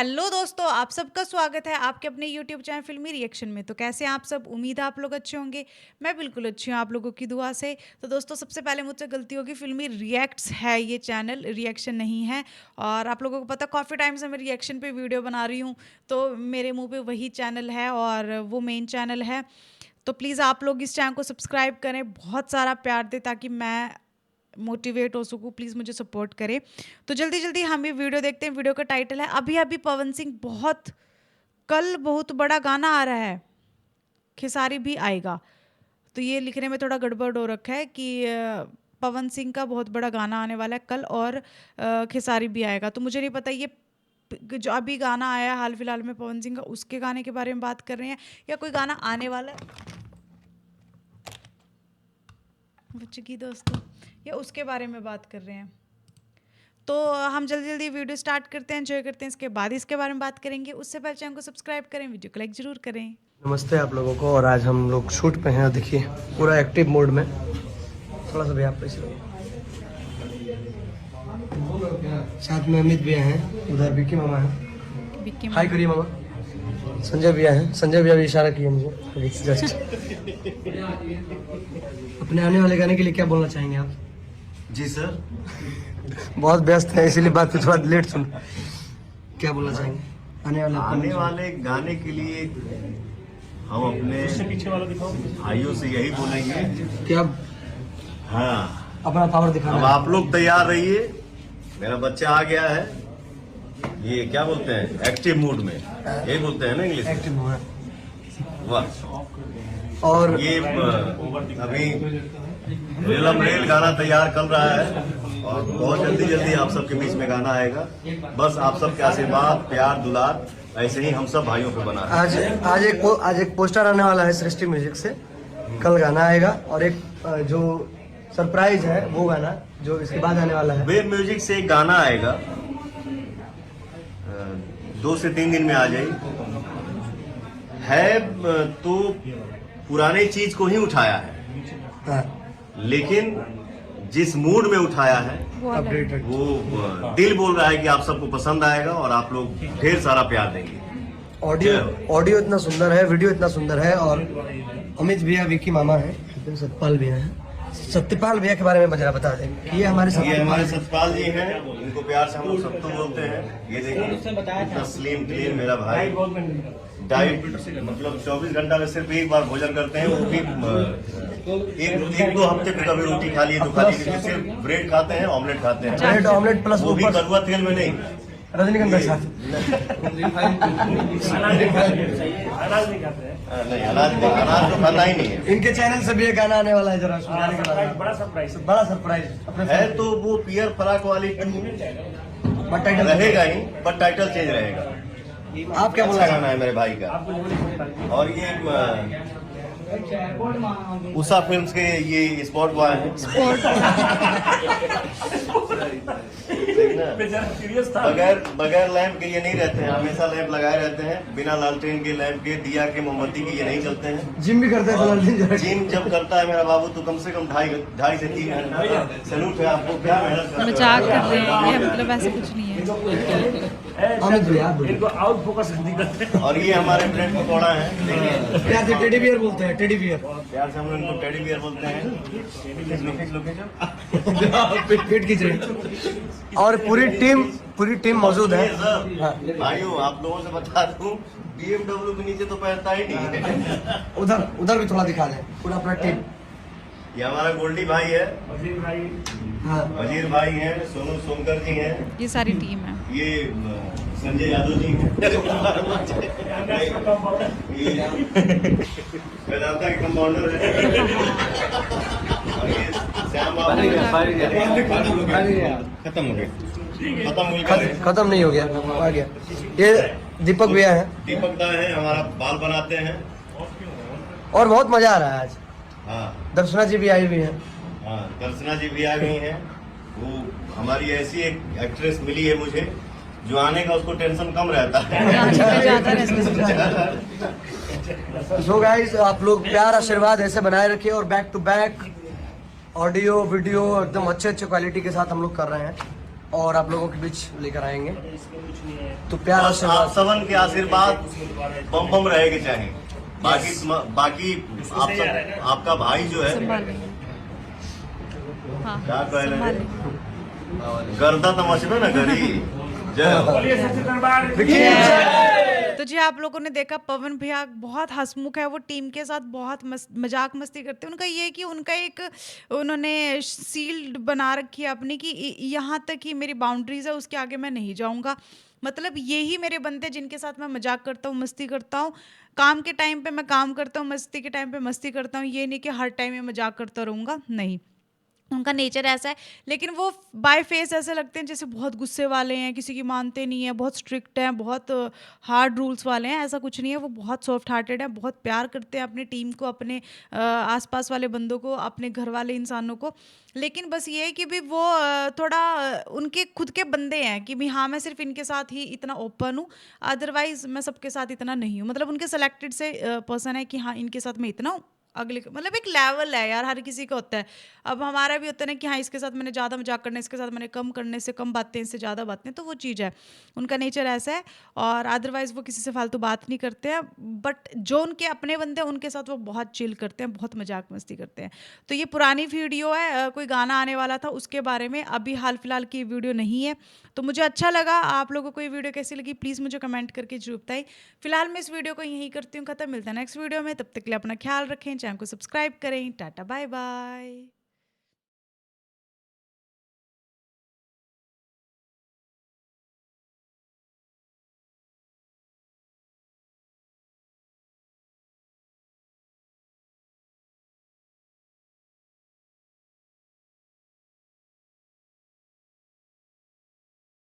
Hello दोस्तों, आप सबका स्वागत है आपके अपने यूट्यूब चैनल फिल्मी रिएक्शन में। तो कैसे हैं आप सब? उम्मीद है आप लोग अच्छे होंगे। मैं बिल्कुल अच्छी हूँ आप लोगों की दुआ से। तो दोस्तों, सबसे पहले मुझसे गलती होगी, फिल्मी रिएक्ट्स है ये चैनल, रिएक्शन नहीं है। और आप लोगों को पता, काफ़ी टाइम से मैं रिएक्शन पे वीडियो बना रही हूँ, तो मेरे मुँह पे वही चैनल है और वो मेन चैनल है। तो प्लीज़ आप लोग इस चैनल को सब्सक्राइब करें, बहुत सारा प्यार दें ताकि मैं मोटिवेट हो सकूँ। प्लीज़ मुझे सपोर्ट करें। तो जल्दी जल्दी हम ये वीडियो देखते हैं। वीडियो का टाइटल है अभी अभी पवन सिंह कल बहुत बड़ा गाना आ रहा है, खेसारी भी आएगा। तो ये लिखने में थोड़ा गड़बड़ हो रखा है कि पवन सिंह का बहुत बड़ा गाना आने वाला है कल और खेसारी भी आएगा। तो मुझे नहीं पता ये जो अभी गाना आया हाल फिलहाल में पवन सिंह का, उसके गाने के बारे में बात कर रहे हैं या कोई गाना आने वाला है बच्चे की दोस्तों, या उसके बारे में बात कर रहे हैं। तो हम जल्दी जल्दी वीडियो स्टार्ट करते हैं, एंजॉय करते हैं, इसके बाद इसके बारे में बात करेंगे। उससे पहले चैनल को सब्सक्राइब करें, वीडियो को लाइक जरूर करें। नमस्ते आप लोगों को। और आज हम लोग शूट पे हैं, देखिए पूरा एक्टिव मोड में। थोड़ा सा भी आप पैसे साथ में अमित भैया हैं, उधर विक्की मामा है, हाय करिए मामा। संजय भैया हैं, संजय भैया भी इशारा किए मुझे जस्ट। अपने आने वाले गाने के लिए क्या बोलना चाहेंगे आप? जी सर, बहुत व्यस्त है इसीलिए बात थोड़ा लेट सुन। क्या बोलना चाहेंगे आने वाले गाने के लिए हम अपने भाइयों से यही बोलेंगे कि आप हाँ, अपना पावर अब दिखाना। आप लोग तैयार रहिए। मेरा बच्चा आ गया है, ये क्या बोलते हैं, एक्टिव मूड में, यही बोलते हैं ना इंग्लिश में। एक्टिव हुआ वाह। और ये अभी रेलम रेल गाना तैयार कर रहा है और बहुत जल्दी जल्दी आप सबके बीच में गाना आएगा। बस आप सबके आशीर्वाद, प्यार, दुलार ऐसे ही हम सब भाइयों पे बना है। आज एक पोस्टर आने वाला है सृष्टि म्यूजिक से, कल गाना आएगा। और एक जो सरप्राइज है वो गाना जो इसके बाद आने वाला है। वेब म्यूजिक से एक गाना आएगा, 2 से 3 दिन में आ जाएगी। तो पुराने चीज को ही उठाया है, हाँ, लेकिन जिस मूड में उठाया है अपडेटेड। वो दिल बोल रहा है कि आप सबको पसंद आएगा और आप लोग ढेर सारा प्यार देंगे। ऑडियो इतना सुंदर है, वीडियो इतना सुंदर है। और अमित भैया, विक्की मामा है, सत्यपाल भैया है। सत्यपाल भैया के बारे में जरा बता दें कि ये हमारे सत्यपाल जी हैं, इनको प्यार से हम लोग सब तो बोलते हैं। ये देखिए इतना स्लिम क्लीन मेरा भाई, डाइट मतलब 24 घंटा में सिर्फ एक बार भोजन करते हैं, वो भी एक 2 हफ्ते पे कभी रोटी खा लिए तो खा ली, सिर्फ ब्रेड खाते हैं, ऑमलेट खाते हैं। ब्रेड ऑमलेट प्लस वो भी कड़वा तेल में नहीं, रजनीगंधा के साथ। नहीं, अनाज तो खाता ही नहीं है। इनके चैनल से भी एक गाना आने वाला है, जरा बड़ा सरप्राइज है तो वो पियर फराक वाली बट टाइटल रहेगा ही, बट टाइटल चेंज रहेगा। आप क्या बोल अच्छा रहे गाना है मेरे भाई का। और ये उषा फिल्म्स के ये स्पॉट बॉय हैं। बगैर लैंप के ये नहीं रहते हैं, हमेशा लैंप लगाए रहते हैं। बिना लालटेन के, लैंप के, दिया के, मोमबत्ती के ये नहीं चलते हैं। जिम भी करते हैं। जिम जब करता है मेरा बाबू तो कम से कम 2.5 से 3 घंटा। सैल्यूट है आपको, क्या मेहनत करते मजाक कर रहे हैं, मतलब ऐसे कुछ नहीं है। अमित भैया इनको आउट फोकस नहीं करते। और ये हमारे ब्रेड पकौड़ा है, देखिए प्यार से टेडी बियर बोलते हैं, टेडी बियर। प्यार से हम लोग इनको टेडी बियर बोलते हैं। पेट खींच रहे। और पूरी टीम मौजूद है। भाइयों आप लोगों से बता दूं, BMW के नीचे तो पैरता ही नहीं है। उधर भी थोड़ा दिखा दें, पूरा अपना टीम। ये हमारा गोल्डी भाई है, हाँ, वजीर भाई हैं, सोनू सोनकर जी हैं, ये सारी टीम है। ये संजय यादव जी हैं, वेदांता के कंपाउंडर है, और ये श्याम बाबू खत्म हो गए, खत्म नहीं हो गया, आ गया। ये दीपक भैया है, दीपक दा है, हमारा बाल बनाते हैं। और बहुत मजा आ रहा है आज। हाँ दर्शना जी भी आई हुई है। हाँ, दर्शना जी भी आ गई हैं। वो हमारी ऐसी एक एक्ट्रेस मिली है मुझे, जो आने का उसको टेंशन कम रहता है। सो गाइस, आप लोग प्यार आशीर्वाद ऐसे बनाए रखिए और back to back audio video एकदम अच्छे क्वालिटी के साथ हम लोग कर रहे हैं। और आप लोगों के बीच लेकर आएंगे। तो प्यार बस आप आशीर्वाद सबन के आशीर्वाद बम बम रहेगे चाहे बाकी बाकी आप सब आपका भाई जो है संभाल लेंगे। हाँ क्या कह रहे संभाल हैं? लेंगे। गर्दा तो मचबे ना गरी जय हो। बोलिए सच्चे दरबार विकी जय। तो जी आप लोगों ने देखा पवन भैया बहुत हंसमुख है, वो टीम के साथ बहुत मजाक मस्ती करते हैं। उनका ये है कि उनका एक उन्होंने सील्ड बना रखी है अपनी कि यहाँ तक ही मेरी बाउंड्रीज है, उसके आगे मैं नहीं जाऊंगा। मतलब यही मेरे बंदे जिनके साथ मैं मजाक करता हूँ, मस्ती करता हूँ। काम के टाइम पे मैं काम करता हूँ, मस्ती के टाइम पे मस्ती करता हूँ। ये नहीं कि हर टाइम में मजाक करता रहूंगा, नहीं। उनका नेचर ऐसा है। लेकिन वो बाय फेस ऐसे लगते हैं जैसे बहुत गुस्से वाले हैं, किसी की मानते नहीं है, बहुत स्ट्रिक्ट हैं, बहुत हार्ड रूल्स वाले हैं। ऐसा कुछ नहीं है, वो बहुत सॉफ्ट हार्टेड है, बहुत प्यार करते हैं अपनी टीम को, अपने आसपास वाले बंदों को, अपने घर वाले इंसानों को। लेकिन बस ये है कि भी वो थोड़ा उनके खुद के बंदे हैं कि भी हाँ मैं सिर्फ इनके साथ ही इतना ओपन हूँ, अदरवाइज मैं सबके साथ इतना नहीं हूँ। मतलब उनके सेलेक्टेड से पर्सन है कि हाँ इनके साथ मैं इतना हूँ, अगले मतलब एक लेवल है यार, हर किसी का होता है। अब हमारा भी होता है ना कि हाँ इसके साथ मैंने ज़्यादा मजाक करना है, इसके साथ मैंने कम करने से कम बातें, इससे ज़्यादा बातें, तो वो चीज़ है। उनका नेचर ऐसा है। और अदरवाइज़ वो किसी से फालतू बात नहीं करते हैं। बट जो उनके अपने बंदे हैं उनके साथ वो बहुत चिल करते हैं, बहुत मजाक मस्ती करते हैं। तो ये पुरानी वीडियो है, कोई गाना आने वाला था उसके बारे में, अभी हाल फिलहाल की वीडियो नहीं है। तो मुझे अच्छा लगा। आप लोगों को ये वीडियो कैसी लगी प्लीज़ मुझे कमेंट करके जरूर बताइए। फिलहाल मैं इस वीडियो को यहीं करती हूँ ख़त्म। मिलता है नेक्स्ट वीडियो में, तब तक के लिए अपना ख्याल रखें, चैनल को सब्सक्राइब करें। Tata bye bye.